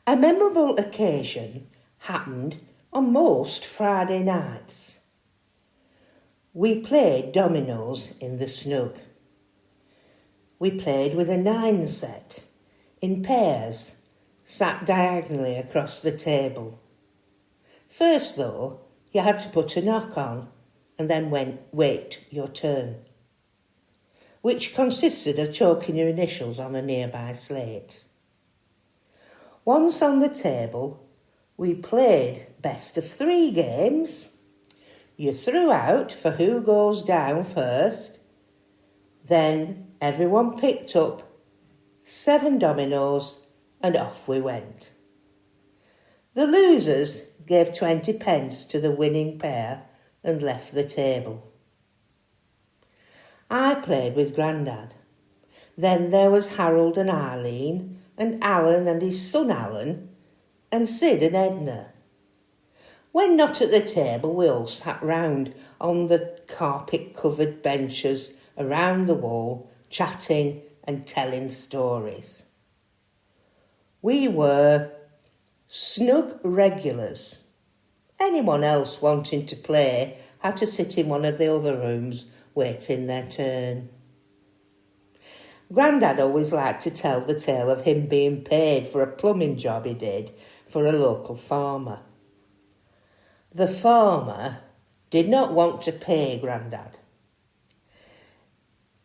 A memorable occasion happened on most Friday nights. We played dominoes in the snug. We played with a 9 set, in pairs, sat diagonally across the table. First, though, you had to put a knock on and then wait your turn, which consisted of chalking your initials on a nearby slate. Once on the table, we played best of 3 games. You threw out for who goes down first. Then everyone picked up 7 dominoes and off we went. The losers gave 20 pence to the winning pair and left the table. I played with Grandad. Then there was Harold and Eileen, and Alan and his son Alan, and Sid and Edna. When not at the table, we all sat round on the carpet-covered benches around the wall, chatting and telling stories. We were snug regulars. Anyone else wanting to play had to sit in one of the other rooms waiting their turn. Grandad always liked to tell the tale of him being paid for a plumbing job he did for a local farmer. The farmer did not want to pay Grandad.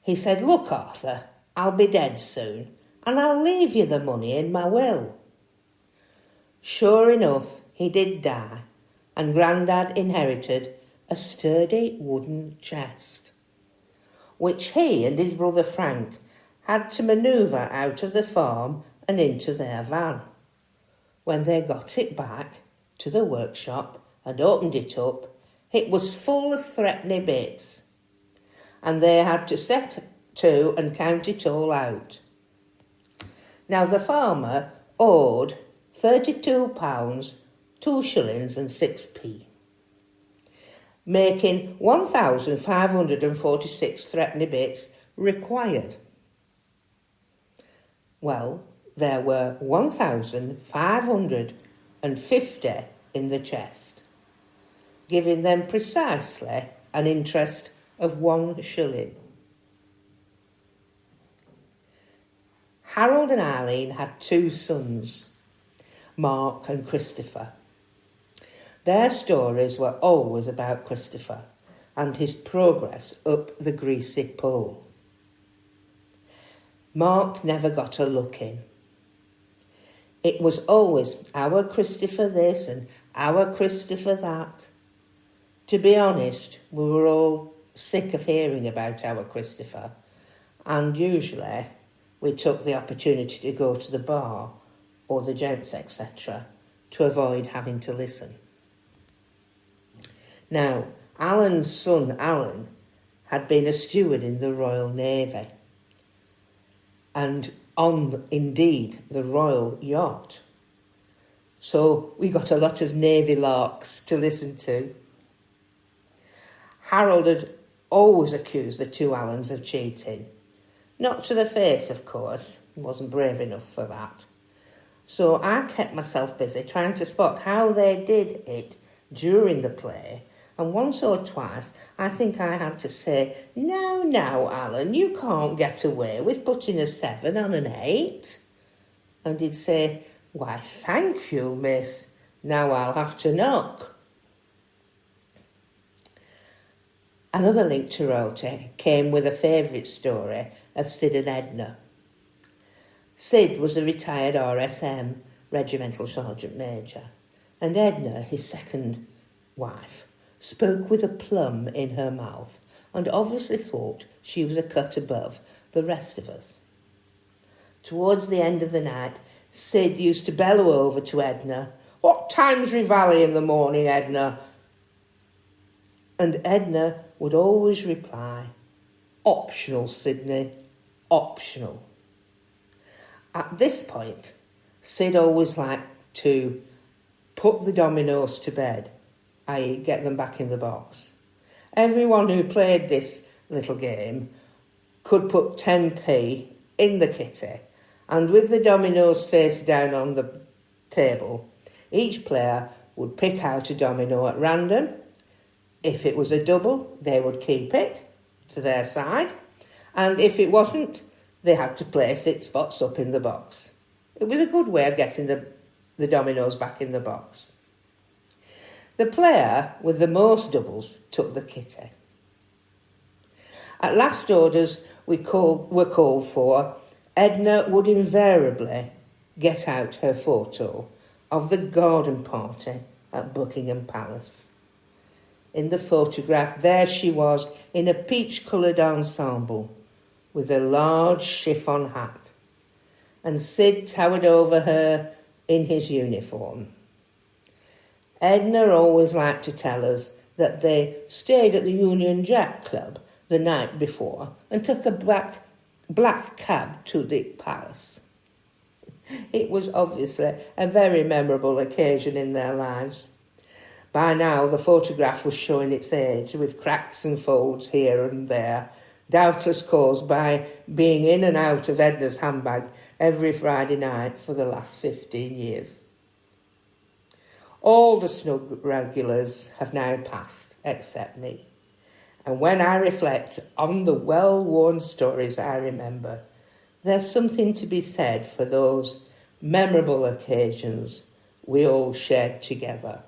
He said, "Look, Arthur, I'll be dead soon, and I'll leave you the money in my will." Sure enough, he did die, and Grandad inherited a sturdy wooden chest, which he and his brother Frank had to manoeuvre out of the farm and into their van. When they got it back to the workshop and opened it up, it was full of threepenny bits, and they had to set to and count it all out. Now the farmer owed £32, 2 shillings and 6p, making 1,546 threepenny bits required. Well, there were 1,550 in the chest, giving them precisely an interest of 1 shilling. Harold and Eileen had 2 sons, Mark and Christopher. Their stories were always about Christopher and his progress up the greasy pole. Mark never got a look in. It was always our Christopher this and our Christopher that. To be honest, we were all sick of hearing about our Christopher, and usually we took the opportunity to go to the bar or the gents, etc., to avoid having to listen. Now, Alan's son, Alan, had been a steward in the Royal Navy and on, indeed, the Royal Yacht. So we got a lot of Navy larks to listen to. Harold had always accused the 2 Allans of cheating. Not to the face, of course. He wasn't brave enough for that. So I kept myself busy trying to spot how they did it during the play, and once or twice I think I had to say, "No, Alan, you can't get away with putting a 7 on an 8. And he'd say, "Why, thank you, miss. Now I'll have to knock." Another link to royalty came with a favourite story of Sid and Edna. Sid was a retired RSM, Regimental Sergeant Major, and Edna, his second wife, spoke with a plum in her mouth and obviously thought she was a cut above the rest of us. Towards the end of the night, Sid used to bellow over to Edna, "What time's Reveille in the morning, Edna?" And Edna would always reply, "Optional, Sydney, optional." At this point, Sid always liked to put the dominoes to bed, i.e. get them back in the box. Everyone who played this little game could put 10p in the kitty, and with the dominoes face down on the table. Each player would pick out a domino at random. If it was a double, they would keep it to their side. And if it wasn't, they had to place it spots up in the box. It was a good way of getting the dominoes back in the box. The player with the most doubles took the kitty. At last orders were called for, Edna would invariably get out her photo of the garden party at Buckingham Palace. In the photograph, there she was in a peach-coloured ensemble with a large chiffon hat, and Sid towered over her in his uniform. Edna always liked to tell us that they stayed at the Union Jack Club the night before and took a black cab to the palace. It was obviously a very memorable occasion in their lives. By now, the photograph was showing its age, with cracks and folds here and there, doubtless caused by being in and out of Edna's handbag every Friday night for the last 15 years. All the snug regulars have now passed, except me. And when I reflect on the well-worn stories I remember, there's something to be said for those memorable occasions we all shared together.